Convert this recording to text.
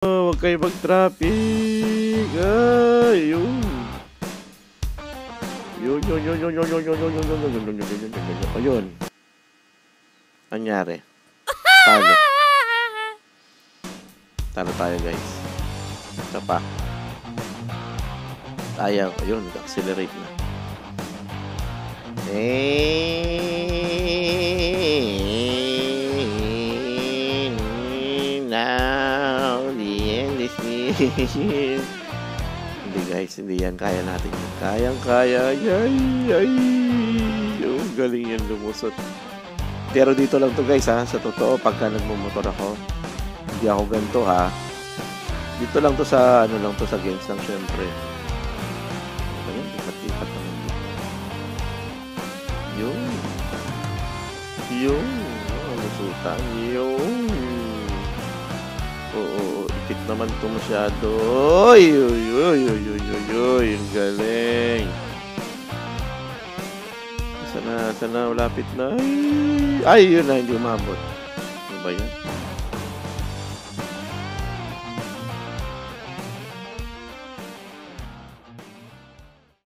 Huwag kayo mag-traffic. Ay, yun. Yun. Ayun. Nangyari. Talo. Talo tayo, guys. Isa pa. Ayaw. Ayun, nag-accelerate na. Now the end is near. Hindi guys, hindi yan. Kaya natin yan. Kayang-kaya. Ay. Oh, galing yan lumusot. Pero dito lang to guys ha. Sa totoo, pagka nagmumotor ako, hindi ako ganito ha. Dito lang to sa, ano lang to, sa games lang syempre. Ayun, tipat-tipat naman dito. Yung. Oh, lusutan. Yung. Oo, ikit naman ito masyado. Oy. Ang galing. Sana, malapit na. Ay, yun na, hindi umabot. Ano ba yan?